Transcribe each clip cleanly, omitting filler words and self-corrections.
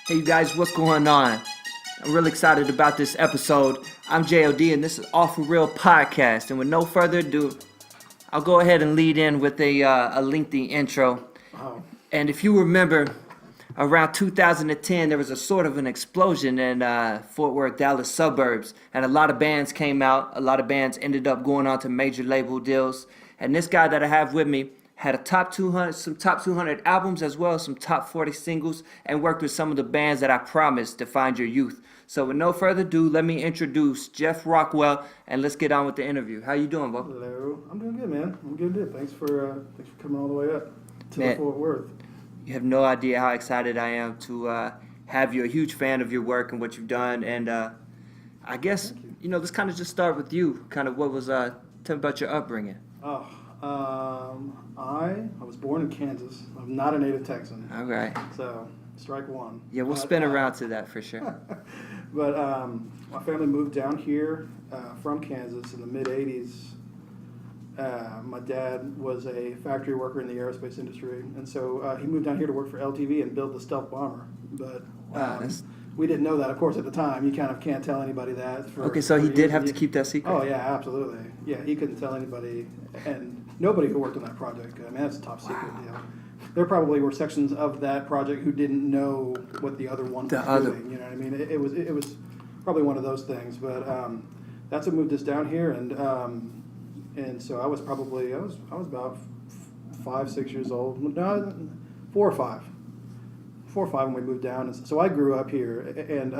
Hey you guys, what's going on? I'm really excited about this episode. I'm JOD and this is All For Real Podcast. And with no further ado, I'll go ahead and lead in with a lengthy intro. Oh, And if you remember, around 2010, there was a sort of an explosion in Fort Worth, Dallas suburbs. And a lot of bands came out. A lot of bands ended up going on to major label deals. And this guy that I have with me had some top 200 albums as well as some top 40 singles, and worked with some of the bands that I promised defined your youth. So with no further ado, let me introduce Geoff Rockwell, and let's get on with the interview. How you doing, Bo? hello. I'm doing good, man. I'm doing good. Thanks for coming all the way up to Man. Fort Worth. You have no idea how excited I am to have you. A huge fan of your work and what you've done, and I guess let's kind of just start with you. Kind of what was tell me about your upbringing. I was born in Kansas. I'm not a native Texan, All right. so strike one. Yeah, we'll But, spin around to that for sure. But my family moved down here from Kansas in the mid '80s. My dad was a factory worker in the aerospace industry, and so he moved down here to work for LTV and build the stealth bomber. But Wow, that's- we didn't know that, of course, at the time. You kind of can't tell anybody that. Okay, so he did have to keep that secret. Oh yeah, absolutely. Yeah, he couldn't tell anybody, and nobody who worked on that project. I mean, that's a top secret deal. There probably were sections of that project who didn't know what the other one was doing. You know what I mean? It was probably one of those things. But that's what moved us down here, and so I was about 5, 6 years old. No, 4 or 5. 4 or 5 when we moved down. And so I grew up here, and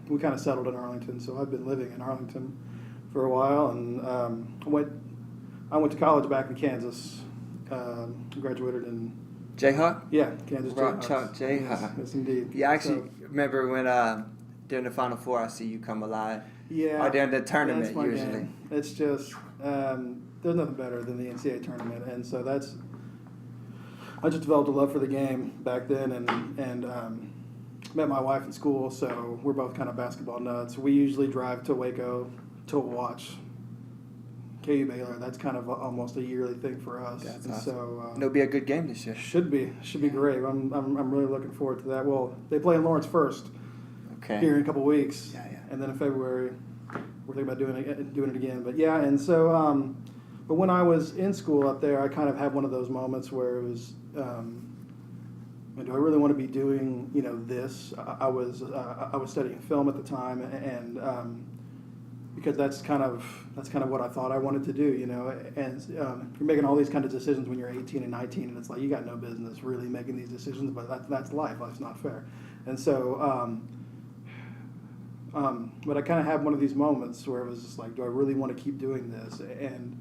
we kind of settled in Arlington. So I've been living in Arlington for a while, and I went to college back in Kansas. Graduated in Jayhawk? Kansas Rock Jayhawks. Chalk Jayhawk. Yes, indeed. Yeah, I actually So, remember when during the Final Four, I see you come alive. yeah, Or during the tournament, that's my usually. game. It's just there's nothing better than the NCAA tournament, and so I just developed a love for the game back then, and met my wife in school, so we're both kind of basketball nuts. We usually drive to Waco to watch KU Baylor. That's kind of almost a yearly thing for us. That's And awesome. So It'll be a good game this year. should be great. I'm really looking forward to that. Well, they play in Lawrence first Okay. here in a couple weeks, Yeah. and then in February we're thinking about doing it again. But yeah, and so but when I was in school up there, I kind of had one of those moments where it was, do I really want to be doing this? I was studying film at the time, and because that's kind of what I thought I wanted to do, and you're making all these kind of decisions when you're 18 and 19, and it's like you got no business really making these decisions, but that's life. Life's not fair, and so. But I kind of had one of these moments where it was just like, do I really want to keep doing this? And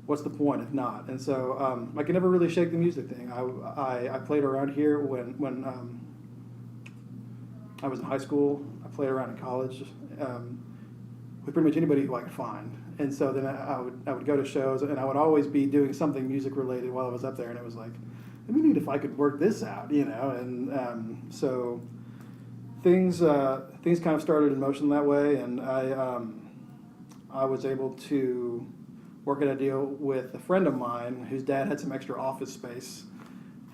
what's the point if not? And so I could never really shake the music thing. I played around here when I was in high school. I played around in college with pretty much anybody who I could find. And so then I would go to shows, and I would always be doing something music related while I was up there. And it was like, it'd be neat if I could work this out, And so things kind of started in motion that way, and I was able to work at a deal with a friend of mine whose dad had some extra office space,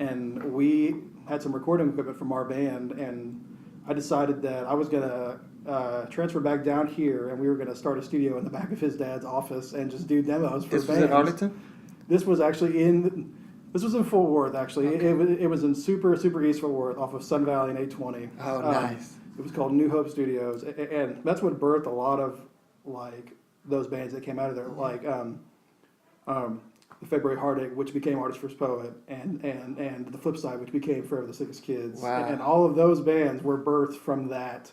and we had some recording equipment from our band, and I decided that I was going to transfer back down here, and we were going to start a studio in the back of his dad's office and just do demos for This was bands. in Arlington? This was in Fort Worth, actually. Okay. It was in super east Fort Worth off of Sun Valley and 820. Oh, nice. It was called New Hope Studios, and that's what birthed a lot of like those bands that came out of there, like the February Heartache, which became Artist First Poet, and the Flip Side, which became Forever the Sickest Kids. Wow. And all of those bands were birthed from that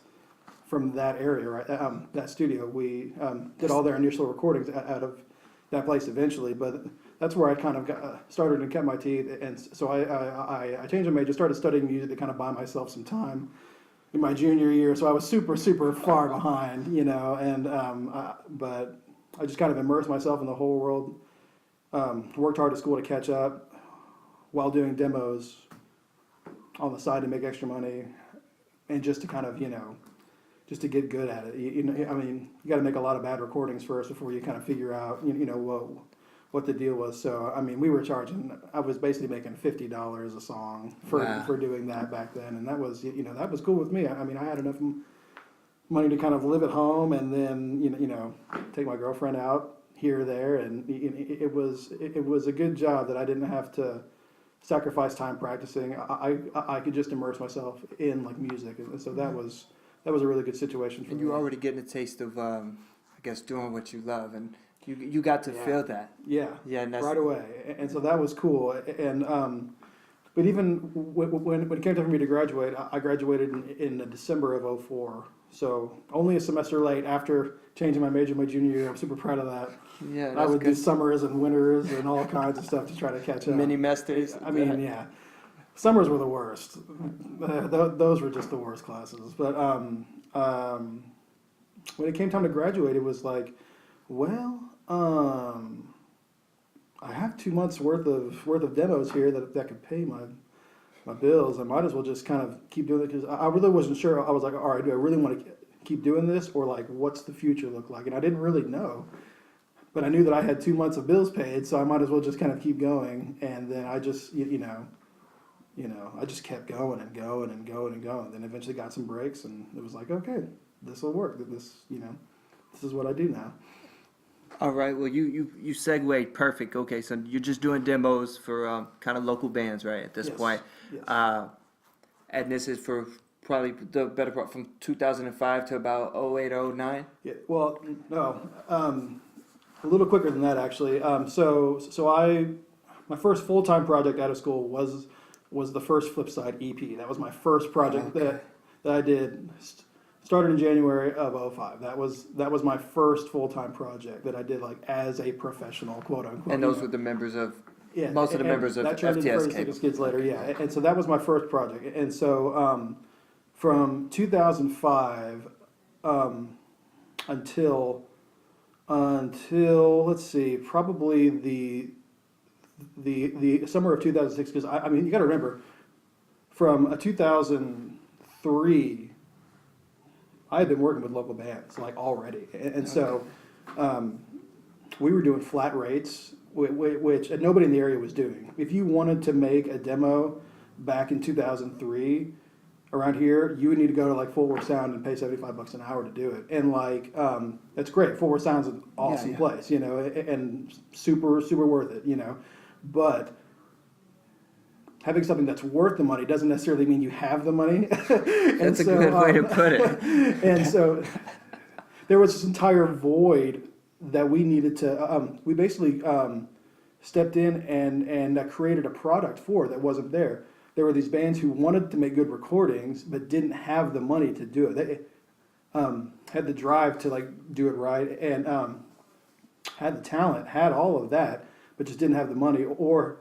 area, right? That studio. We did all their initial recordings out of that place eventually, but that's where I kind of started and kept my teeth. And so I changed my major, started studying music to kind of buy myself some time in my junior year. So I was super far behind, and but I just kind of immersed myself in the whole world. Worked hard at school to catch up while doing demos on the side to make extra money, and just to kind of just to get good at it. I mean, you got to make a lot of bad recordings first before you kind of figure out what the deal was. So I mean, we were charging. I was basically making $50 a song Wow. for doing that back then, and that was that was cool with me. I mean, I had enough money to kind of live at home, and then take my girlfriend out here or there, and it was a good job that I didn't have to sacrifice time practicing. I could just immerse myself in like music, and so that was a really good situation for And me. you were already getting a taste of, I guess, doing what you love, and you got to Yeah. feel that. Yeah, Yeah, and that's right away, and so that was cool. And but even when it came time for me to graduate, I graduated in December of '04. So only a semester late after changing my major my junior year. I'm super proud of that. yeah, I that's would do good. summers and winters and all kinds of stuff to try to catch up. Mini masters. I mean, yeah, summers were the worst. Those were just the worst classes. But when it came time to graduate, it was like, well, I have 2 months worth of demos here that could pay my bills. I might as well just kind of keep doing it because I really wasn't sure. I was like, all right, do I really want to keep doing this, or like, what's the future look like? And I didn't really know, but I knew that I had 2 months of bills paid, so I might as well just kind of keep going. And then I just, I just kept going and going and going and going. Then eventually got some breaks, and it was like, okay, this will work. This is what I do now. All right. Well, you segued perfect. Okay, so you're just doing demos for kind of local bands, right? At this Yes, point, yes. and this is for probably the better part from 2005 to about 08, 09. Yeah, well, no, a little quicker than that actually. My first full-time project out of school was the first Flipside EP. That was my first project that I did. Started in January of '05. That was my first full-time project that I did like as a professional, quote unquote. And those were the members of Yeah, most of the members of that turned into FTSK. 36 Kids later, yeah. And so that was my first project. And so from 2005 until let's see, probably the summer of 2006. Because I mean, you got to remember, from 2003, I had been working with local bands like already, and so we were doing flat rates, which nobody in the area was doing. If you wanted to make a demo back in 2003 around here, you would need to go to like Fort Worth Sound and pay $75 an hour to do it. And like that's great. Fort Worth Sound's an awesome place, and super worth it, But having something that's worth the money doesn't necessarily mean you have the money. That's a good way to put it. And so there was this entire void that we needed to. We basically stepped in and created a product for that wasn't there. There were these bands who wanted to make good recordings but didn't have the money to do it. They had the drive to like do it right, and had the talent, had all of that, but just didn't have the money, or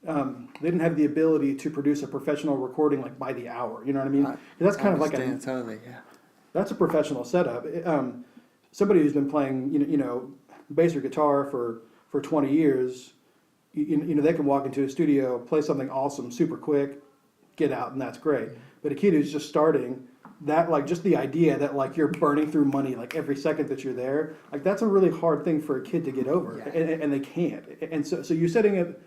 they didn't have the ability to produce a professional recording like by the hour. You know what I mean? That's kind of like totally, yeah. that's a professional setup. Somebody who's been playing, bass or guitar for 20 years, they can walk into a studio, play something awesome, super quick, get out, and that's great. But a kid who's just starting, that like just the idea that like you're burning through money like every second that you're there, like that's a really hard thing for a kid to get over, and they can't. And so you're setting it.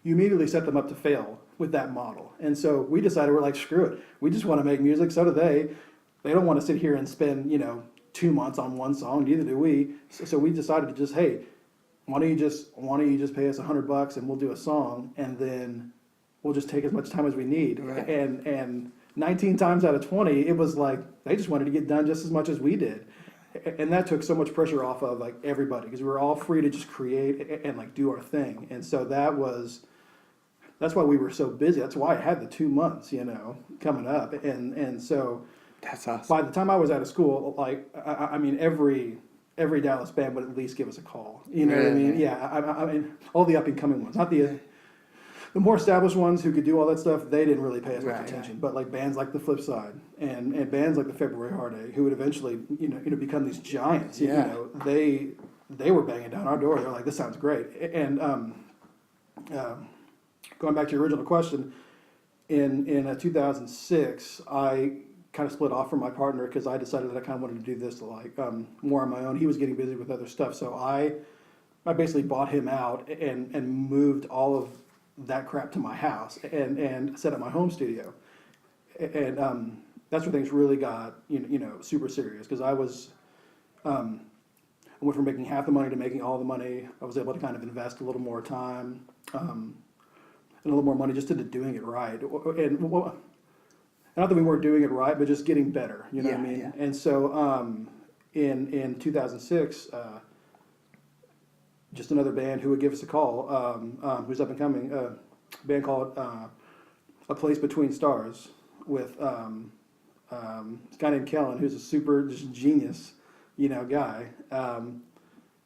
You immediately set them up to fail with that model. And so we decided, we're like, screw it. We just want to make music. So do they. They don't want to sit here and spend, 2 months on one song. Neither do we. So we decided to just, hey, why don't you just pay us $100 and we'll do a song, and then we'll just take as much time as we need. Right. And 19 times out of 20, it was like they just wanted to get done just as much as we did. And that took so much pressure off of like everybody, because we were all free to just create and like do our thing. And so that's why we were so busy. That's why I had the 2 months, coming up. And so That's awesome. by the time I was out of school, like, I mean, every Dallas band would at least give us a call. You know what I mean? Yeah. I mean, all the up and coming ones, not the more established ones who could do all that stuff. They didn't really pay as much attention. But like bands like the Flipside and bands like the February Heartache, who would eventually, become these giants. They were banging down our door. They're like, this sounds great. And going back to your original question, in 2006, I kind of split off from my partner because I decided that I kind of wanted to do this like more on my own. He was getting busy with other stuff, so I basically bought him out and moved all of that crap to my house and set up my home studio, and that's where things really got super serious because I went from making half the money to making all the money. I was able to kind of invest a little more time and a little more money just into doing it right. And not that we weren't doing it right, but just getting better. You know what I mean? Yeah. And so in 2006, just another band who would give us a call, who's up and coming, a band called A Place Between Stars with this guy named Kellen, who's a super just genius, guy.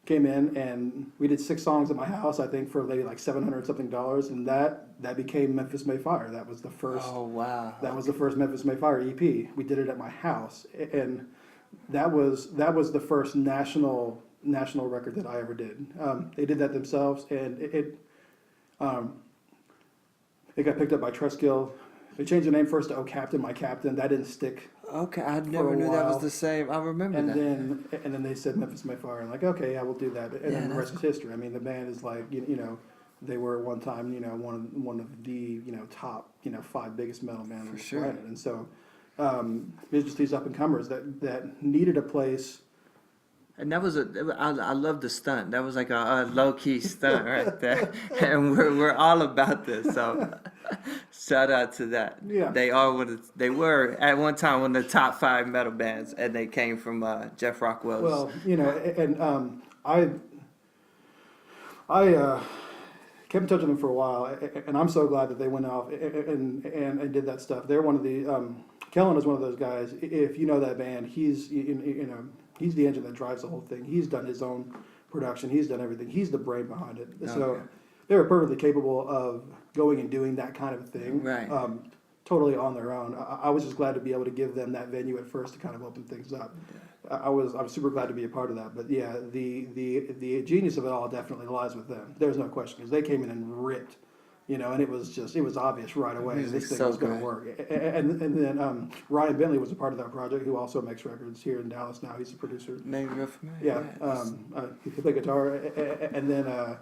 Came in and we did 6 songs at my house, I think, for maybe like $700 something, and that became Memphis May Fire. That was the first. Oh wow! That was the first Memphis May Fire EP. We did it at my house, and that was the first national record that I ever did. They did that themselves, and it got picked up by Trustkill. They changed the name first to Oh Captain, My Captain. That didn't stick. Okay, I never knew that was the same. I remember and that. Then they said Memphis May Fire, and like, okay, yeah, we'll do that. And then the rest is history. I mean, the band is like, they were at one time, one of the top 5 biggest metal bands on the planet. And so it's just these up and comers that needed a place. And that was I love the stunt. That was like a low key stunt right there, and we're all about this. So shout out to that. Yeah. They were at one time one of the top 5 metal bands, and they came from Geoff Rockwell's. Well, and I kept in touch with them for a while, and I'm so glad that they went off and did that stuff. They're one of the Kellen is one of those guys. If you know that band, he's he's the engine that drives the whole thing. He's done his own production. He's done everything. He's the brain behind it. Okay. So they were perfectly capable of going and doing that kind of thing. Right. Totally on their own. I was just glad to be able to give them that venue at first to kind of open things up. I was super glad to be a part of that. But yeah, the genius of it all definitely lies with them. There's no question because they came in and ripped. And it was obvious right away this thing was going to work. And then Ryan Bentley was a part of that project, who also makes records here in Dallas now. He's a producer. Maybe real familiar. Yeah, he plays guitar. And then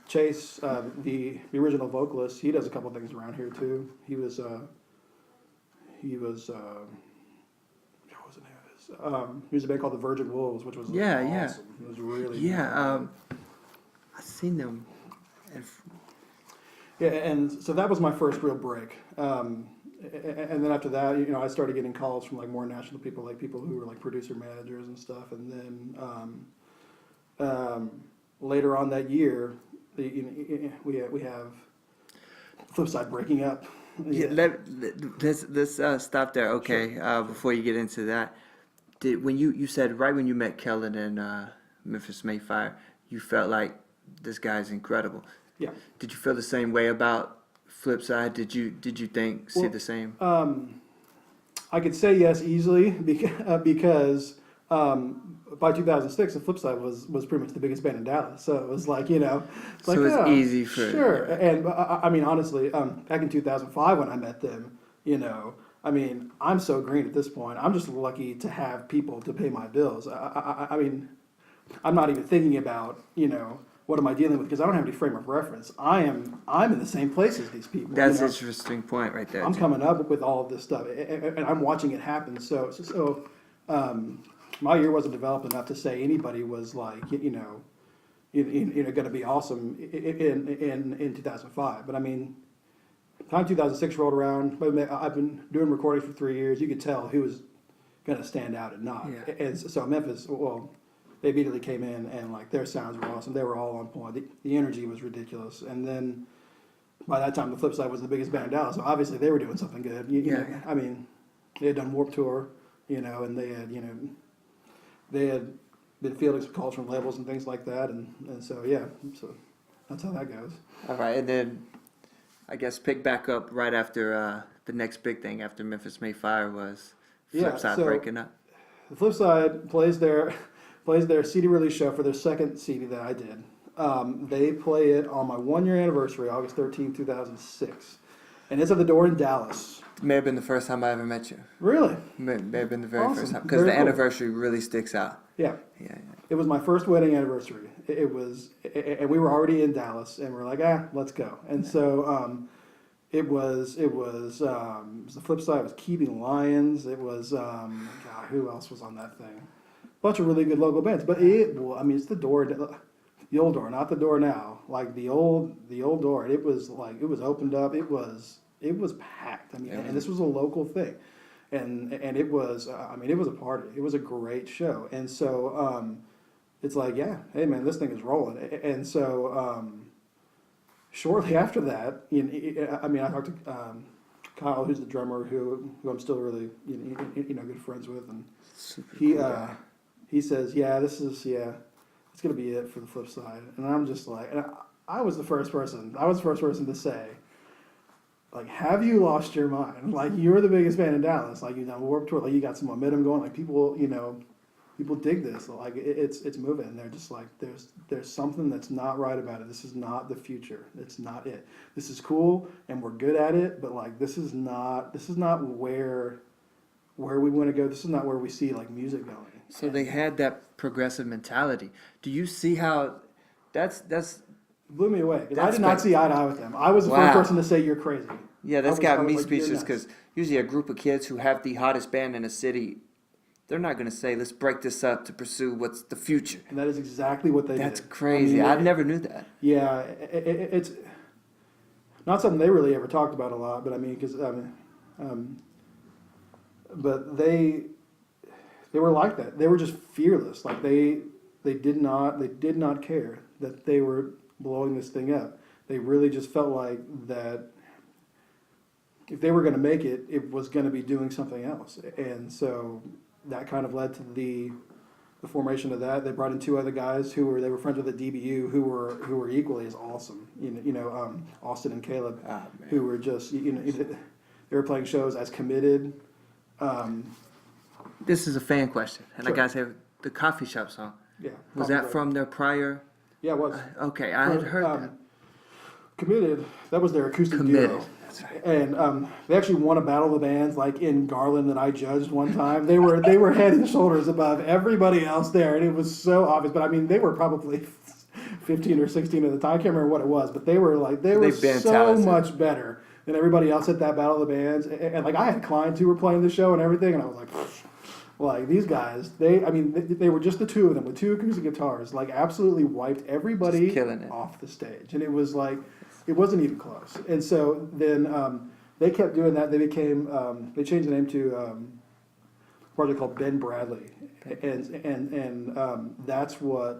Chase, the original vocalist, he does a couple things around here too. He was what was the name of his? He was a band called the Virgin Wolves, which was awesome. It was really I've seen them. Yeah, and so that was my first real break. And then after that, I started getting calls from like more national people, like people who were like producer managers and stuff. And then later on that year, we have Flipside breaking up. Yeah, let's stop there, okay? Sure. Before you get into that, when you said right when you met Kellen and Memphis May Fire, you felt like this guy's incredible. Yeah. Did you feel the same way about Flipside? Did you see the same? I could say yes easily because by 2006, the Flipside was pretty much the biggest band in Dallas. So it was like, so it's easy for sure. And I mean, honestly, back in 2005 when I met them, I mean, I'm so green at this point. I'm just lucky to have people to pay my bills. I mean, I'm not even thinking about, what am I dealing with? Because I don't have any frame of reference. I'm in the same place as these people. That's an interesting point right there. I'm coming up with all of this stuff, and I'm watching it happen. So my ear wasn't developed enough to say anybody was like, going to be awesome in 2005. But I mean, time 2006 rolled around. I've been doing recordings for 3 years. You could tell who was going to stand out and not. Yeah. And so Memphis, they immediately came in and like their sounds were awesome. They were all on point. The energy was ridiculous. And then by that time, the Flipside was the biggest band in Dallas. So obviously they were doing something good. I mean, they had done Warped Tour, and they had been fielding some calls from labels and things like that. And so so that's how that goes. All right, and then I guess pick back up right after the next big thing after Memphis May Fire was Flipside breaking up. The Flipside plays their CD release show for their second CD that I did. They play it on my 1-year anniversary, August 13, 2006. And it's at the door in Dallas. May have been the first time I ever met you. Really? May have been the very Awesome. first time because Very the cool. anniversary really sticks out. Yeah. Yeah. It was my first wedding anniversary. It was, and we were already in Dallas, and we're like, let's go. And so it was the flip side. It was Keeping Lions. It was God, who else was on that thing? A bunch of really good local bands. But it's the door, the old door, not the door now. Like the old door. It was opened up. It was packed. I mean, and this was a local thing. And it was, it was a party. It was a great show. And so it's like, hey man, this thing is rolling. And so shortly after that, I talked to Kyle, who's the drummer, who I'm still really good friends with, and Super he cool guy. he says, it's gonna be it for the flip side. And I'm just like, and I was the first person to say, like, have you lost your mind? Like, you're the biggest band in Dallas. Like, Warped Tour, like, you got some momentum going. Like, people dig this. Like, it's moving. They're just like, there's something that's not right about it. This is not the future. It's not it. This is cool, and we're good at it, but, like, this is not where we want to go. This is not where we see, like, music going. So they had that progressive mentality. Do you see how that's Blew me away, because I That's did not see eye to eye with them. I was the Wow. first person to say, you're crazy. yeah, I that's was got me like, you're speechless nuts. because usually a group of kids who have the hottest band in a city, they're not going to say, let's break this up to pursue what's the future. And that is exactly what they That's did. crazy. I never knew that. Yeah, it's not something they really ever talked about a lot, but but they were like that. They were just fearless. Like they did not care that they were blowing this thing up. They really just felt like that if they were going to make it, it was going to be doing something else. And so that kind of led to the formation of that. They brought in two other guys they were friends with at DBU who were equally as awesome. Austin and Caleb, Ah, man. who were just they were playing shows as committed. This is a fan question, and Sure. I gotta say, the coffee shop song, Yeah, was that from their prior? Yeah, it was. Okay, I had heard that. Committed. That was their acoustic Committed. duo. That's right. And they actually won a battle of the bands, like in Garland, that I judged one time. They were head and shoulders above everybody else there, and it was so obvious. But they were probably 15 or 16 at the time. I can't remember what it was, but they were They've been so talented. much better than everybody else at that battle of the bands. And like, I had clients who were playing the show and everything, and I was like, like, these guys, they were just the two of them with two acoustic guitars, like, absolutely wiped everybody Just killing it. off the stage. And it was like, it wasn't even close. And so then they kept doing that. They became, they changed the name to a project called Ben Bradley. And that's where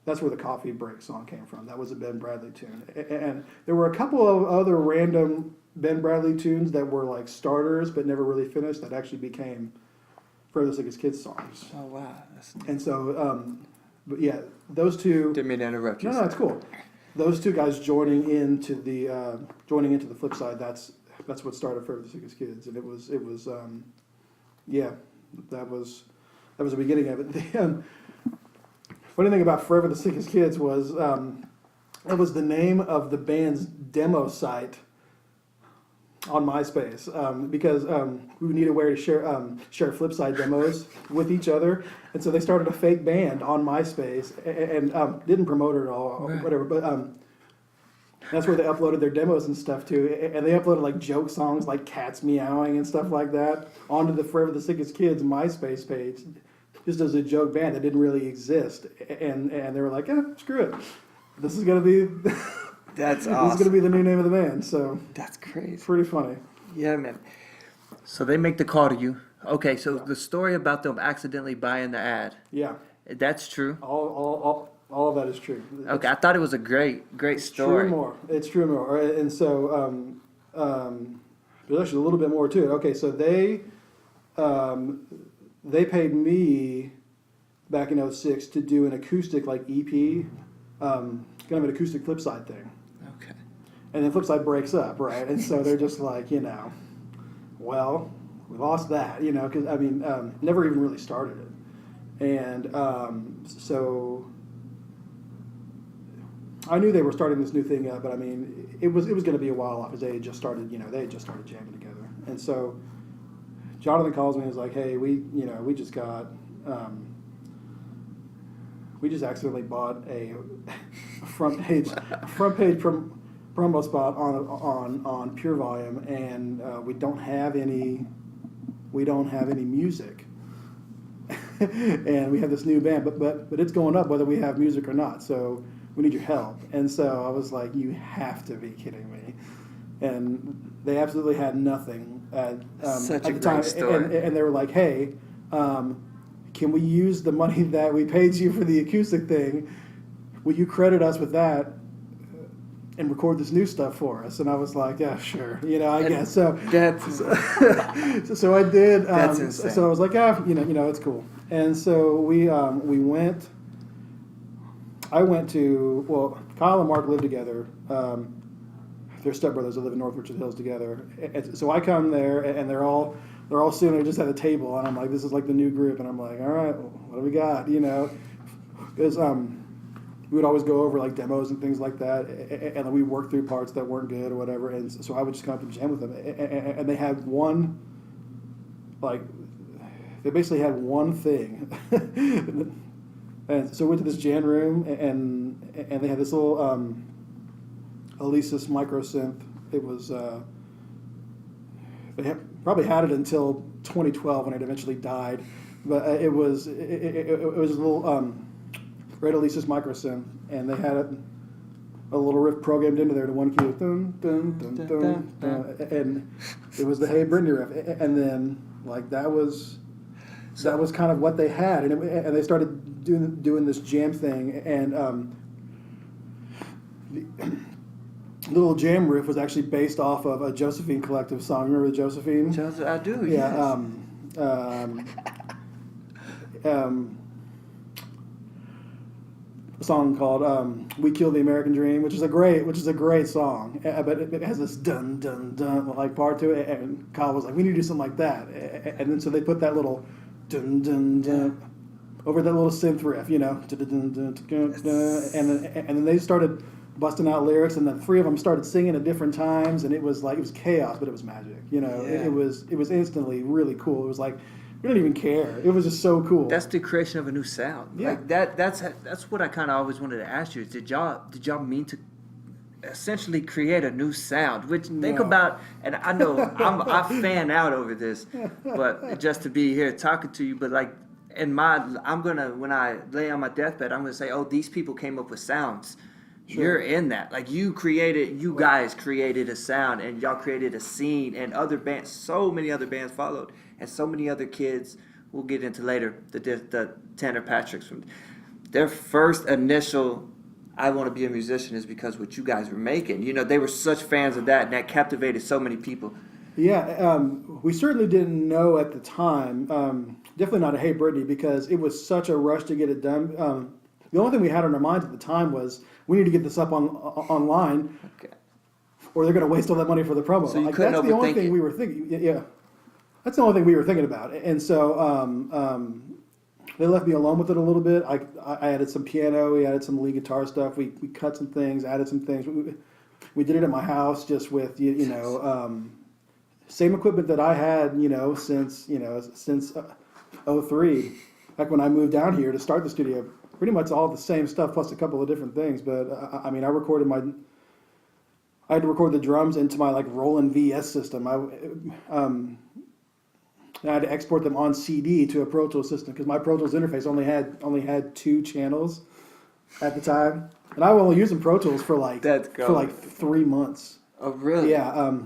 the Coffee Break song came from. That was a Ben Bradley tune. And there were a couple of other random Ben Bradley tunes that were like starters but never really finished that actually became Further Sickest Kids songs. Oh wow, that's And so, but yeah, those two. didn't mean to interrupt you. No, it's cool. Those two guys joining into the flip side. That's what started Further Sickest Kids, and it was that was the beginning of it. The funny thing about Forever the Sickest Kids was it was the name of the band's demo site on MySpace because we needed a way to share flip side demos with each other, and so they started a fake band on MySpace and didn't promote it at all, Right. whatever. But that's where they uploaded their demos and stuff too, and they uploaded like joke songs like cats meowing and stuff like that onto the Forever the Sickest Kids MySpace page, just as a joke band that didn't really exist, and they were like, screw it, this is gonna be. That's This is awesome. going to be the new name of the band, so That's crazy. pretty funny. Yeah, man. So they make the call to you. Okay, so Yeah. the story about them accidentally buying the ad, Yeah, that's true. all of that is true. Okay, I thought it was a great It's story. true and more. It's true and more. And so there's actually a little bit more to it. Okay, so they paid me back in '06 to do an acoustic like EP, kind of an acoustic flip side thing. Okay. And then Flipside breaks up, right? And so they're just like, well, we lost that, because, never even really started it. And so I knew they were starting this new thing up, but I mean, it was going to be a while off because they had just started, they had just started jamming together. And so Jonathan calls me and is like, "Hey, we just got, we just accidentally bought a front page promo spot on Pure Volume, and we don't have any music." And we have this new band, but it's going up whether we have music or not. So we need your help. And so I was like, you have to be kidding me. And they absolutely had nothing Such at a the time. great story. And they were like, hey, can we use the money that we paid you for the acoustic thing? Will you credit us with that and record this new stuff for us? And I was like, yeah, sure. I guess. So so I did. That's insane. So I was like, yeah, it's cool. And so we went. I went to, Kyle and Mark live together. They're stepbrothers that live in North Richland Hills together. And so I come there, and they're all sitting there just at a table, and I'm like, this is like the new group, and I'm like, all right, what do we got? Because we would always go over like demos and things like that, and then we worked through parts that weren't good or whatever. And so I would just come up and jam with them, and they had one, like, they basically had one thing. And so we went to this jam room, and they had this little Alesis micro synth. It was probably had it until 2012 when it eventually died, but it was a little red Alesis micro synth, and they had a little riff programmed into there to one cue, dun, dun, dun, dun, dun, and it was the Hey Britney riff, and then like that was kind of what they had, and they started doing this jam thing, and the little jam riff was actually based off of a Josephine Collective song. Remember the Josephine? I do. Yeah. Yes. A song called "We Killed the American Dream," which is a great song, but it has this dun dun dun like part to it. And Kyle was like, "We need to do something like that," and then so they put that little dun dun dun over that little synth riff, and then they started busting out lyrics, and the three of them started singing at different times, and it was chaos, but it was magic. It was instantly really cool. It was like, we don't even care. It was just so cool. That's the creation of a new sound. Yeah. Like that's what I kind of always wanted to ask you. Is did y'all mean to essentially create a new sound? Which think about, and I know I fan out over this, but just to be here talking to you, but like when I lay on my deathbed, I'm gonna say, oh, these people came up with sounds. Sure. You're in that. Like you guys created a sound, and y'all created a scene, and other bands, so many other bands followed, and so many other kids we'll get into later, the Tanner Patricks, from their first initial I want to be a musician is because what you guys were making. They were such fans of that, and that captivated so many people. Yeah, we certainly didn't know at the time, definitely not a Hey Britney, because it was such a rush to get it done. The only thing we had on our minds at the time was, we need to get this up online, Okay. or they're going to waste all that money for the promo. So you couldn't that's the only overthink thing it. we were thinking. Yeah, that's the only thing we were thinking about. And so they left me alone with it a little bit. I added some piano, we added some lead guitar stuff. We cut some things, added some things. We did it at my house just with same equipment that I had since 03, back when I moved down here to start the studio. Pretty much all the same stuff plus a couple of different things. But I had to record the drums into my like Roland VS system. I had to export them on CD to a Pro Tools system because my Pro Tools interface only had 2 channels at the time, and I was only using Pro Tools for like 3 months. Oh, really? Yeah.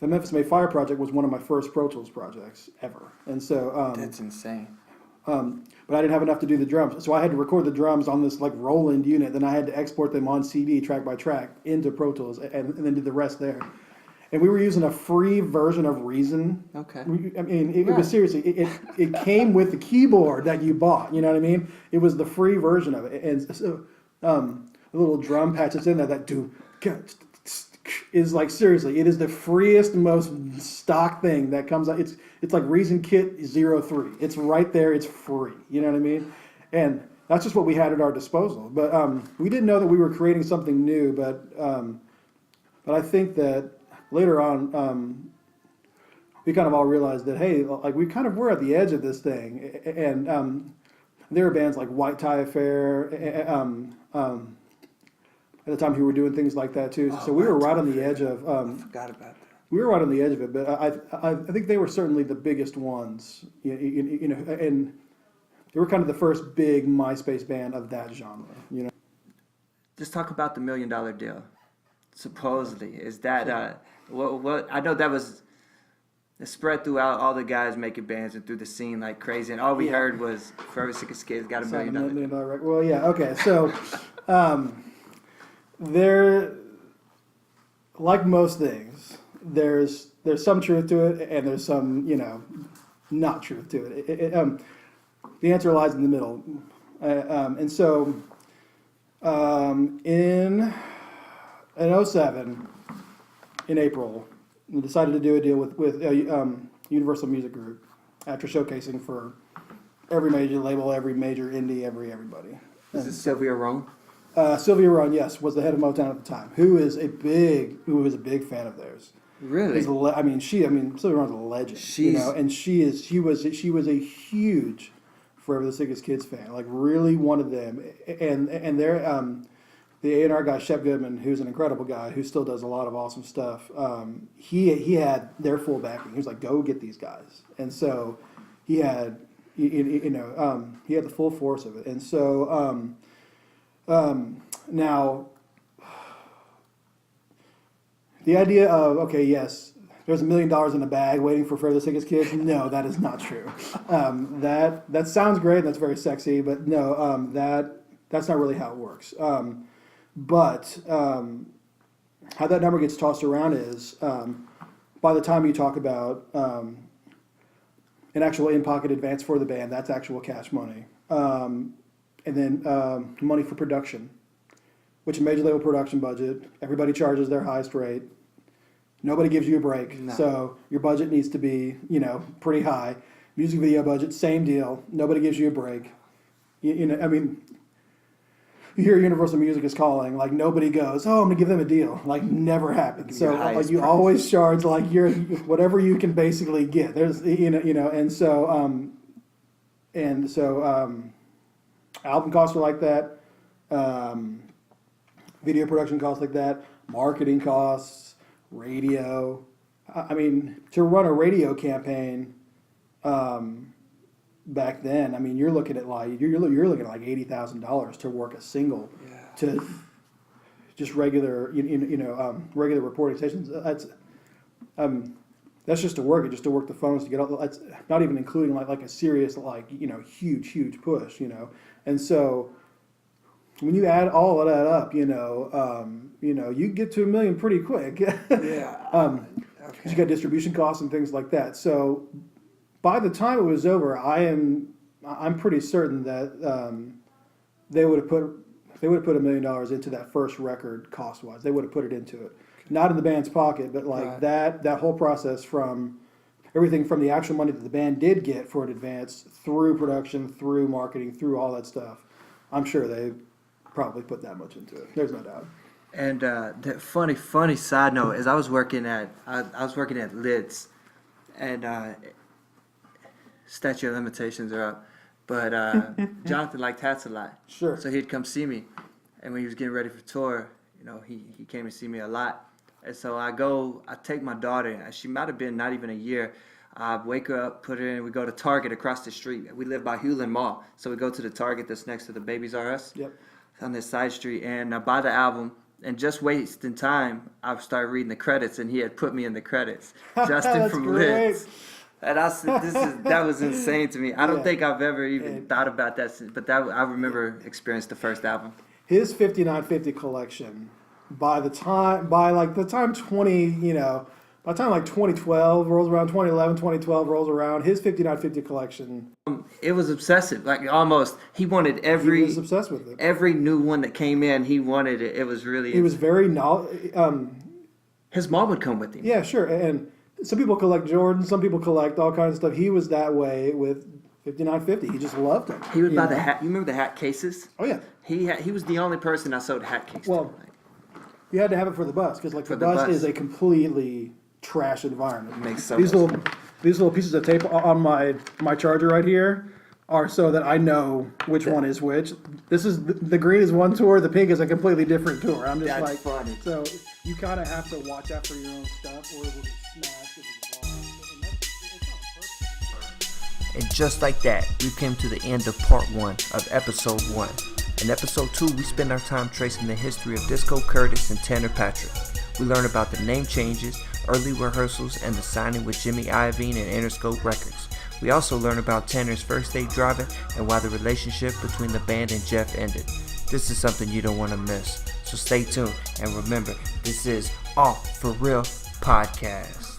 The Memphis May Fire project was one of my first Pro Tools projects ever, and so that's insane. But I didn't have enough to do the drums, so I had to record the drums on this like Roland unit. Then I had to export them on CD track by track into Pro Tools, and then do the rest there. And we were using a free version of Reason. Okay. It was seriously, it came with the keyboard that you bought. You know what I mean? It was the free version of it, and so the little drum patch that's in there that do is like, seriously, it is the freest, most stock thing that comes out. It's like Reason Kit 03. It's right there. It's free. You know what I mean? And that's just what we had at our disposal. But we didn't know that we were creating something new. But I think that later on, we kind of all realized that, hey, like we kind of were at the edge of this thing, and there were bands like White Tie Affair at the time who were doing things like that too. So we were right on the edge of. I forgot about that. We were right on the edge of it, but I think they were certainly the biggest ones, you know, and they were kind of the first big MySpace band of that genre, you know. Just talk about the $1 Million deal. Supposedly, is that what I know that was spread throughout all the guys making bands and through the scene like crazy, and all we heard was Forever Sickest Kids got $1 million. $1 million record. Well, yeah, okay, so there, like most things, there's some truth to it, and there's some, you know, not truth to it. The answer lies in the middle, and so in 2007, in April, we decided to do a deal with Universal Music Group after showcasing for every major label, every major indie, everybody. Is it Sylvia Rome? Sylvia Run, yes, was the head of Motown at the time, who was a big fan of theirs. Really? Sylvia Run's a legend. You know, and she was a huge Forever the Sickest Kids fan, like really one of them. And they're the A&R guy, Shep Goodman, who's an incredible guy who still does a lot of awesome stuff. He had their full backing. He was like, go get these guys. And so he had, he had the full force of it. And so now the idea of, okay, yes, there's $1 million in the bag waiting for Forever the Sickest Kids. No, that is not true. That sounds great and that's very sexy, but no, that's not really how it works. But how that number gets tossed around is by the time you talk about an actual in-pocket advance for the band, that's actual cash money. And then money for production, which a major label production budget, everybody charges their highest rate. Nobody gives you a break. No. So your budget needs to be, pretty high. Music video budget, same deal. Nobody gives you a break. You hear Universal Music is calling, like nobody goes, oh, I'm gonna give them a deal. Like never happens. So like, you always charge like whatever you can basically get. There's album costs are like that, video production costs like that, marketing costs, radio. I mean, to run a radio campaign back then, you're looking at like $80,000 to work a single to just regular regular reporting stations. That's just to work it, just to work the phones to get all. That's not even including like a serious huge push, And so when you add all of that up, you get to $1 million pretty quick. Yeah. Okay. You got distribution costs and things like that. So by the time it was over, I'm pretty certain that they would have put $1 million into that first record cost wise. They would have put it into it, not in the band's pocket, but like that whole process from everything from the actual money that the band did get for an advance through production, through marketing, through all that stuff. I'm sure they probably put that much into it. There's no doubt. And the funny side note is I was working at Lids, and statute of limitations are up, but Jonathan liked hats a lot. Sure. So he'd come see me, and when he was getting ready for tour, he came to see me a lot. And so I take my daughter, and she might have been not even a year. I wake her up, put her in, we go to Target across the street. We live by Hewlin Mall, so we go to the Target that's next to the Babies R Us. Yep. On this side street, and I buy the album, and just wasting time, I started reading the credits, and he had put me in the credits. Justin from Lids. And I said, that was insane to me. I don't think I've ever even thought about that since, but I remember experienced the first album. His 5950 collection, by the time 2012 rolls around, 2011, 2012 rolls around, his 5950 collection. It was obsessive, like almost. He wanted He was obsessed with it. Every new one that came in, he wanted it. It was really. He was very his mom would come with him. Yeah, sure. And some people collect Jordans, some people collect all kinds of stuff. He was that way with 59.50. He just loved them. He would buy the know? hat. You remember the hat cases? Oh yeah. He was the only person I sold hat cases. Well, you had to have it for the bus because like For the the bus bus. is a completely trash environment. Makes so these much little pieces of tape on my charger right here are so that I know which one is which. This is the green is one tour, the pink is a completely different tour. I'm just That's like, funny. so you kind of have to watch out for your own stuff, or it will get smashed and involved. And it's not on purpose. And just like that, we came to the end of part 1 of episode 1. In episode 2, we spend our time tracing the history of Disco Curtis and Tanner Patrick. We learn about the name changes, early rehearsals, and the signing with Jimmy Iovine and Interscope Records. We also learn about Tanner's first day driving and why the relationship between the band and Geoff ended. This is something you don't want to miss, so stay tuned. And remember, this is All For Real Podcast.